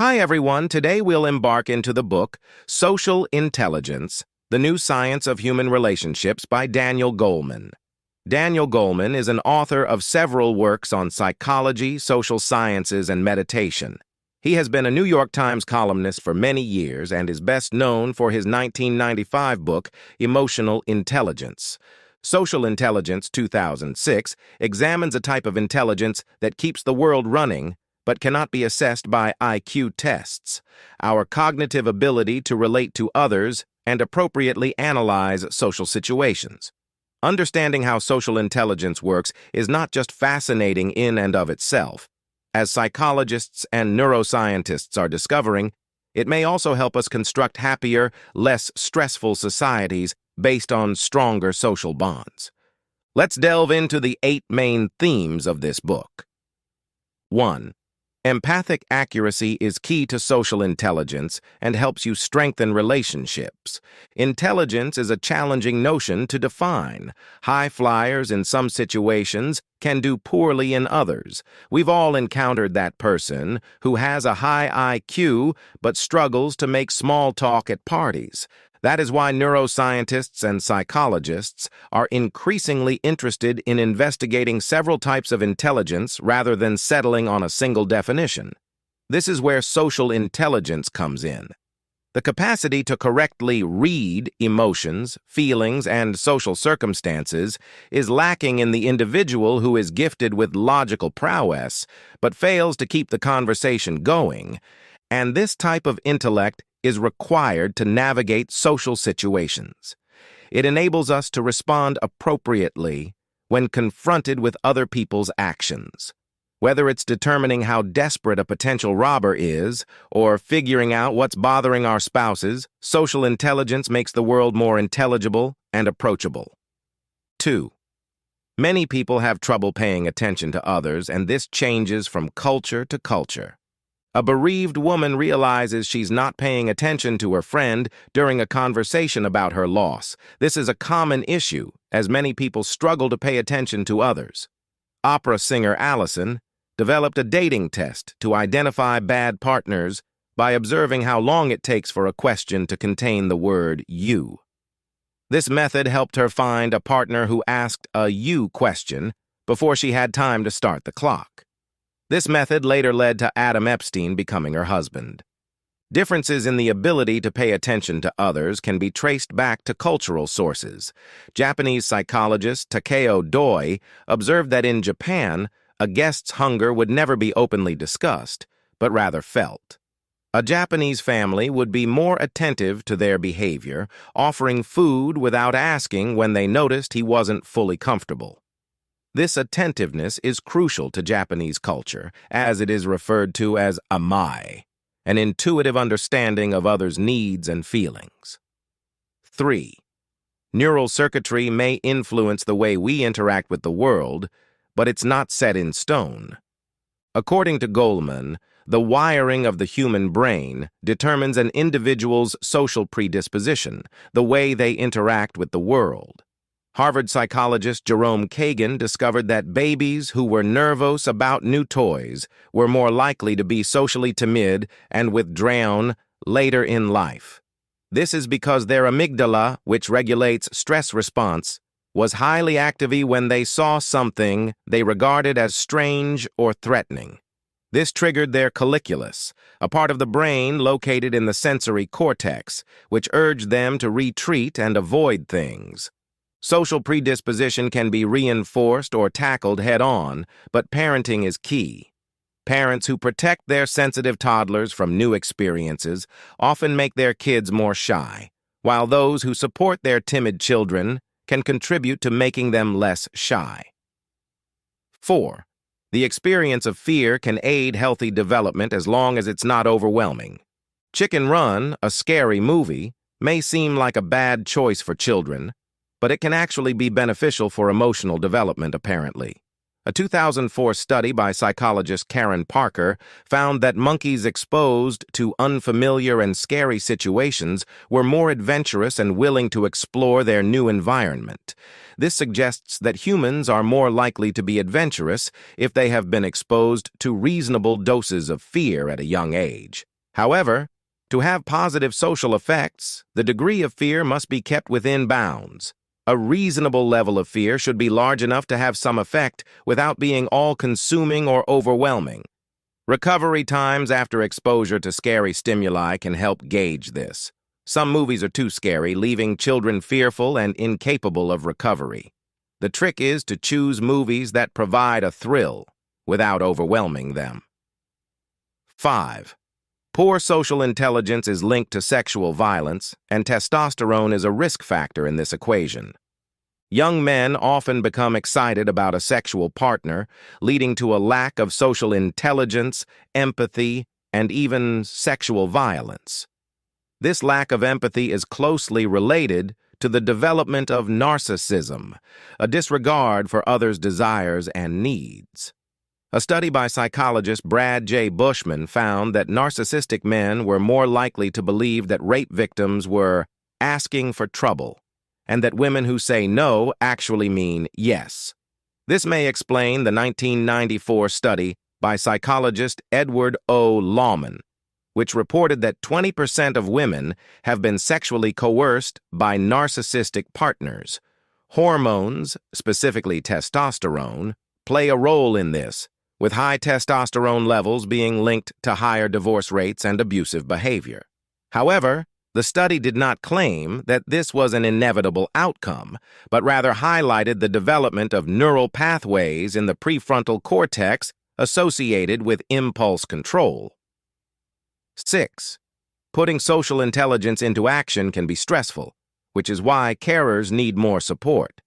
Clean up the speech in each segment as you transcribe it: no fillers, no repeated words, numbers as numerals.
Hi everyone, today we'll embark into the book Social Intelligence, The New Science of Human Relationships by Daniel Goleman. Daniel Goleman is an author of several works on psychology, social sciences, and meditation. He has been a New York Times columnist for many years and is best known for his 1995 book, Emotional Intelligence. Social Intelligence 2006 examines a type of intelligence that keeps the world running but cannot be assessed by IQ tests, our cognitive ability to relate to others and appropriately analyze social situations. Understanding how social intelligence works is not just fascinating in and of itself. As psychologists and neuroscientists are discovering, it may also help us construct happier, less stressful societies based on stronger social bonds. Let's delve into the 8 main themes of this book. 1. Empathic accuracy is key to social intelligence and helps you strengthen relationships. Intelligence is a challenging notion to define. High flyers in some situations can do poorly in others. We've all encountered that person who has a high IQ but struggles to make small talk at parties. That is why neuroscientists and psychologists are increasingly interested in investigating several types of intelligence rather than settling on a single definition. This is where social intelligence comes in. The capacity to correctly read emotions, feelings, and social circumstances is lacking in the individual who is gifted with logical prowess but fails to keep the conversation going, and this type of intellect is required to navigate social situations. It enables us to respond appropriately when confronted with other people's actions. Whether it's determining how desperate a potential robber is or figuring out what's bothering our spouses, social intelligence makes the world more intelligible and approachable. 2. Many people have trouble paying attention to others, and this changes from culture to culture. A bereaved woman realizes she's not paying attention to her friend during a conversation about her loss. This is a common issue, as many people struggle to pay attention to others. Opera singer Allison developed a dating test to identify bad partners by observing how long it takes for a question to contain the word you. This method helped her find a partner who asked a you question before she had time to start the clock. This method later led to Adam Epstein becoming her husband. Differences in the ability to pay attention to others can be traced back to cultural sources. Japanese psychologist Takeo Doi observed that in Japan, a guest's hunger would never be openly discussed, but rather felt. A Japanese family would be more attentive to their behavior, offering food without asking when they noticed he wasn't fully comfortable. This attentiveness is crucial to Japanese culture, as it is referred to as amai, an intuitive understanding of others' needs and feelings. 3. Neural circuitry may influence the way we interact with the world, but it's not set in stone. According to Goleman, the wiring of the human brain determines an individual's social predisposition, the way they interact with the world. Harvard psychologist Jerome Kagan discovered that babies who were nervous about new toys were more likely to be socially timid and withdrawn later in life. This is because their amygdala, which regulates stress response, was highly active when they saw something they regarded as strange or threatening. This triggered their colliculus, a part of the brain located in the sensory cortex, which urged them to retreat and avoid things. Social predisposition can be reinforced or tackled head-on, but parenting is key. Parents who protect their sensitive toddlers from new experiences often make their kids more shy, while those who support their timid children can contribute to making them less shy. 4. The experience of fear can aid healthy development as long as it's not overwhelming. Chicken Run, a scary movie, may seem like a bad choice for children, but it can actually be beneficial for emotional development, apparently. A 2004 study by psychologist Karen Parker found that monkeys exposed to unfamiliar and scary situations were more adventurous and willing to explore their new environment. This suggests that humans are more likely to be adventurous if they have been exposed to reasonable doses of fear at a young age. However, to have positive social effects, the degree of fear must be kept within bounds. A reasonable level of fear should be large enough to have some effect without being all-consuming or overwhelming. Recovery times after exposure to scary stimuli can help gauge this. Some movies are too scary, leaving children fearful and incapable of recovery. The trick is to choose movies that provide a thrill without overwhelming them. 5. Poor social intelligence is linked to sexual violence, and testosterone is a risk factor in this equation. Young men often become excited about a sexual partner, leading to a lack of social intelligence, empathy, and even sexual violence. This lack of empathy is closely related to the development of narcissism, a disregard for others' desires and needs. A study by psychologist Brad J. Bushman found that narcissistic men were more likely to believe that rape victims were asking for trouble, and that women who say no actually mean yes. This may explain the 1994 study by psychologist Edward O. Lawman, which reported that 20% of women have been sexually coerced by narcissistic partners. Hormones, specifically testosterone, play a role in this, with high testosterone levels being linked to higher divorce rates and abusive behavior. However, the study did not claim that this was an inevitable outcome, but rather highlighted the development of neural pathways in the prefrontal cortex associated with impulse control. 6. Putting social intelligence into action can be stressful, which is why carers need more support.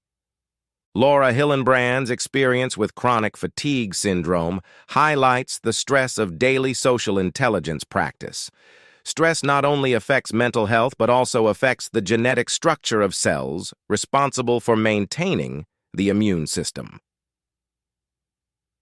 Laura Hillenbrand's experience with chronic fatigue syndrome highlights the stress of daily social intelligence practice. Stress not only affects mental health but also affects the genetic structure of cells responsible for maintaining the immune system.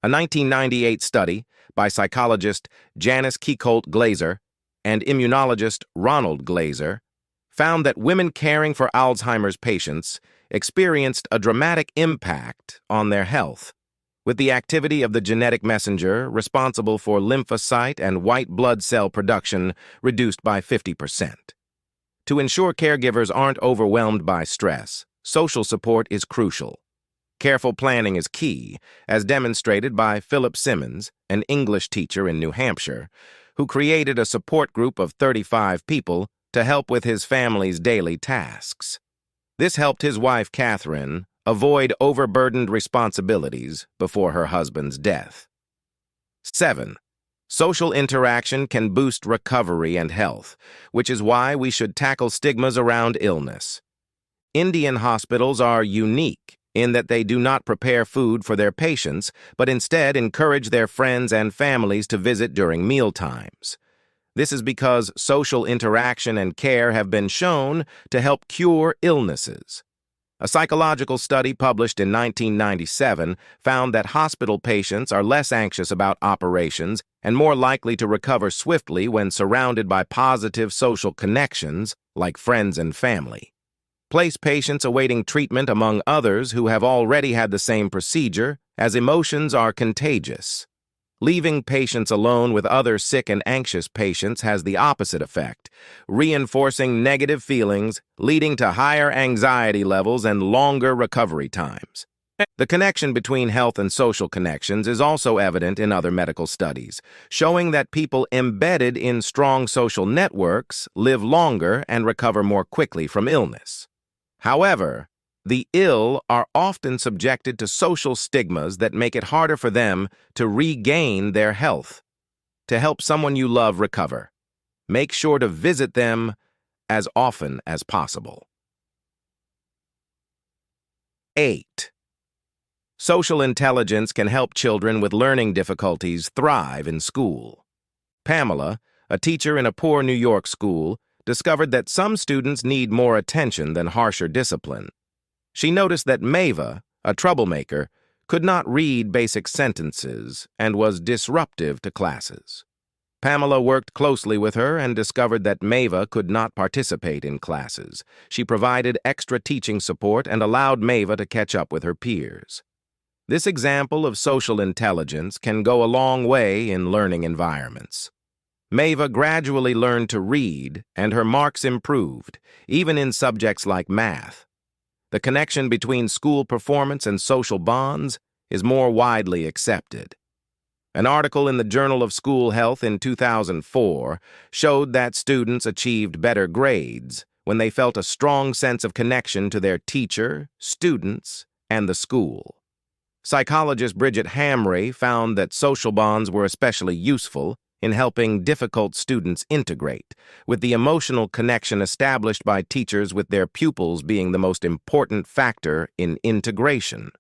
A 1998 study by psychologist Janice Kiecolt-Glaser and immunologist Ronald Glaser found that women caring for Alzheimer's patients experienced a dramatic impact on their health, with the activity of the genetic messenger responsible for lymphocyte and white blood cell production reduced by 50%. To ensure caregivers aren't overwhelmed by stress, social support is crucial. Careful planning is key, as demonstrated by Philip Simmons, an English teacher in New Hampshire, who created a support group of 35 people to help with his family's daily tasks. This helped his wife, Catherine, avoid overburdened responsibilities before her husband's death. 7. Social interaction can boost recovery and health, which is why we should tackle stigmas around illness. Indian hospitals are unique in that they do not prepare food for their patients, but instead encourage their friends and families to visit during mealtimes. This is because social interaction and care have been shown to help cure illnesses. A psychological study published in 1997 found that hospital patients are less anxious about operations and more likely to recover swiftly when surrounded by positive social connections like friends and family. Place patients awaiting treatment among others who have already had the same procedure, as emotions are contagious. Leaving patients alone with other sick and anxious patients has the opposite effect, reinforcing negative feelings, leading to higher anxiety levels and longer recovery times. The connection between health and social connections is also evident in other medical studies, showing that people embedded in strong social networks live longer and recover more quickly from illness. However, the ill are often subjected to social stigmas that make it harder for them to regain their health. To help someone you love recover, make sure to visit them as often as possible. 8. Social intelligence can help children with learning difficulties thrive in school. Pamela, a teacher in a poor New York school, discovered that some students need more attention than harsher discipline. She noticed that Mava, a troublemaker, could not read basic sentences and was disruptive to classes. Pamela worked closely with her and discovered that Mava could not participate in classes. She provided extra teaching support and allowed Mava to catch up with her peers. This example of social intelligence can go a long way in learning environments. Maeva gradually learned to read, and her marks improved, even in subjects like math. The connection between school performance and social bonds is more widely accepted. An article in the Journal of School Health in 2004 showed that students achieved better grades when they felt a strong sense of connection to their teacher, students, and the school. Psychologist Bridget Hamre found that social bonds were especially useful in helping difficult students integrate, with the emotional connection established by teachers with their pupils being the most important factor in integration.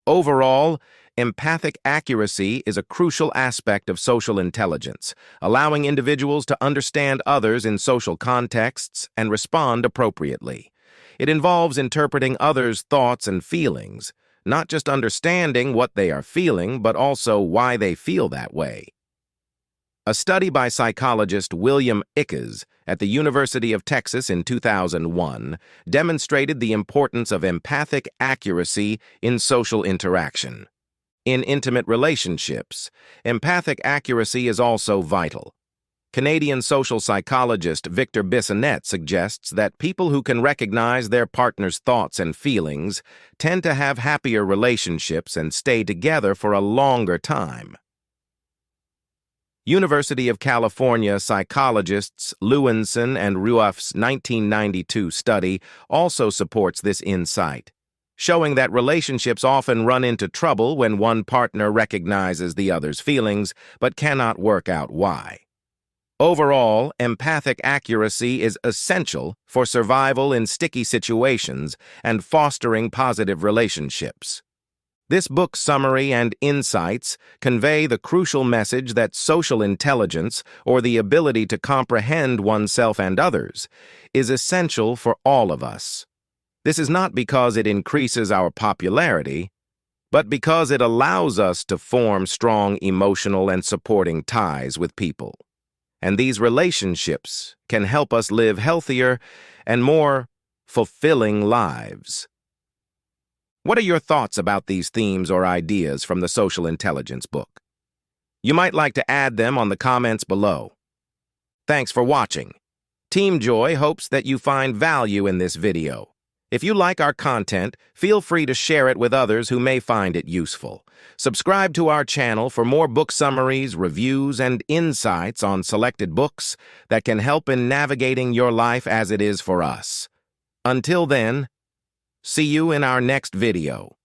Overall, empathic accuracy is a crucial aspect of social intelligence, allowing individuals to understand others in social contexts and respond appropriately. It involves interpreting others' thoughts and feelings, not just understanding what they are feeling, but also why they feel that way. A study by psychologist William Ickes at the University of Texas in 2001 demonstrated the importance of empathic accuracy in social interaction. In intimate relationships, empathic accuracy is also vital. Canadian social psychologist Victor Bissonnette suggests that people who can recognize their partner's thoughts and feelings tend to have happier relationships and stay together for a longer time. University of California psychologists Lewinson and Rueff's 1992 study also supports this insight, showing that relationships often run into trouble when one partner recognizes the other's feelings but cannot work out why. Overall, empathic accuracy is essential for survival in sticky situations and fostering positive relationships. This book's summary and insights convey the crucial message that social intelligence, or the ability to comprehend oneself and others, is essential for all of us. This is not because it increases our popularity, but because it allows us to form strong emotional and supporting ties with people. And these relationships can help us live healthier and more fulfilling lives. What are your thoughts about these themes or ideas from the Social Intelligence book? You might like to add them on the comments below. Thanks for watching. Team Joy hopes that you find value in this video. If you like our content, feel free to share it with others who may find it useful. Subscribe to our channel for more book summaries, reviews, and insights on selected books that can help in navigating your life as it is for us. Until then, see you in our next video.